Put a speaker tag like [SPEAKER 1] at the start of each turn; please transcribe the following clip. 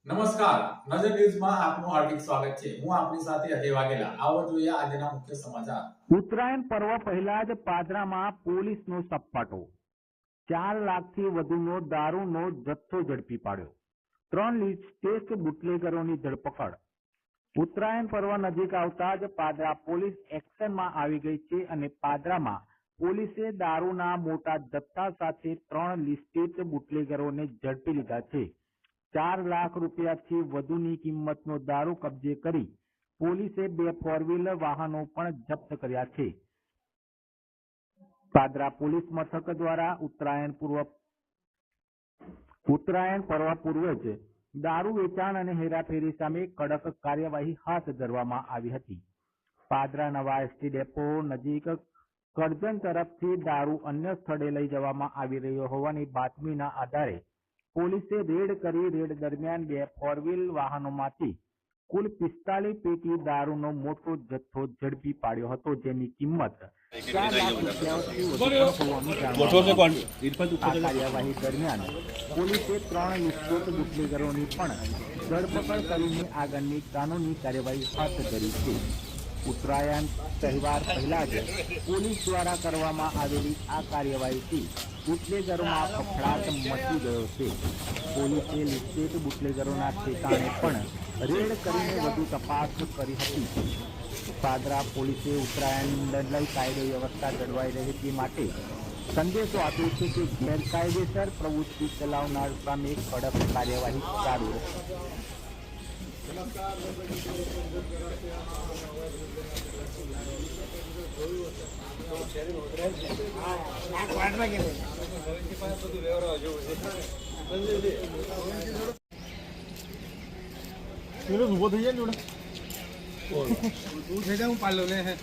[SPEAKER 1] નમસ્કાર, નજર ન્યૂઝમાં આપનું હાર્દિક સ્વાગત છે। હું આપની સાથે અજય વાઘેલા। આવો જોઈએ આજના મુખ્ય સમાચાર।
[SPEAKER 2] ઉત્તરાયણ પર્વ પહેલા જ પાદરામાં પોલીસનો સપાટો। 4 લાખથી વધુનો દારૂનો જથ્થો ઝડપી પાડ્યો। 3 લિસ્ટેડ બુટલેગરોની ધરપકડ। ઉત્તરાયણ પર્વ નજીક આવતા જ પાદરા પોલીસ એક્શનમાં આવી ગઈ છે અને પાદરામાં પોલીસે દારૂના મોટા જથ્થા સાથે 3 લિસ્ટેડ બુટલેગરોને ઝડપી લીધા છે। 4 લાખ રૂપિયાથી વધુની કિંમતનો દારૂ કબજે કરી પોલીસે 2 4 વ્હીલર વાહનો પણ જપ્ત કર્યા છે। પાદરા પોલીસ મથક દ્વારા ઉત્તરાયણ પર્વ પૂર્વે જ દારૂ વેચાણ અને હેરાફેરી સામે કડક કાર્યવાહી હાથ ધરવામાં આવી હતી। પાદરા નવા એસટી ડેપો નજીક કરજણ તરફથી દારૂ અન્ય સ્થળે લઈ જવામાં આવી રહ્યો હોવાની બાતમીના આધારે પોલીસે રેડ કરી રેડ દરમિયાન 2 4 વ્હીલ વાહનોમાંથી કુલ 45 પેટી દારૂનો મોટો જથ્થો ઝડપી પાડ્યો હતો, જેની કિંમત 4 લાખ રૂપિયાથી વધુ હોવાનું જાણવા મળ્યું। આ કાર્યવાહી દરમિયાન પોલીસે 3 નિષ્ઠોત બુટલેગરોની પણ ધરપકડ કરીને આગળની કાનૂની કાર્યવાહી હાથ ધરી છે। ઉત્તરાયણ તહેવાર પહેલા જ પોલીસ દ્વારા કરવામાં આવેલી આ કાર્યવાહીથી બુટલેગરોમાં ફફડાટ મચી ગયો છે। પોલીસે લિસ્ટેડ બુટલેગરોના ઠેકાણે પણ રેડ કરીને વધુ તપાસ કરી હતી। પાદરા પોલીસે ઉત્તરાયણને લઈ કાયદો વ્યવસ્થા જળવાઈ રહે તે માટે સંદેશો આપ્યો છે કે ગેરકાયદેસર પ્રવૃત્તિ ચલાવનાર સામે કડક કાર્યવાહી ચાલુ રહેશે।
[SPEAKER 3] ઉભો થઈ જાય ને તું થઈ જા, હું પાલ લો લે હે।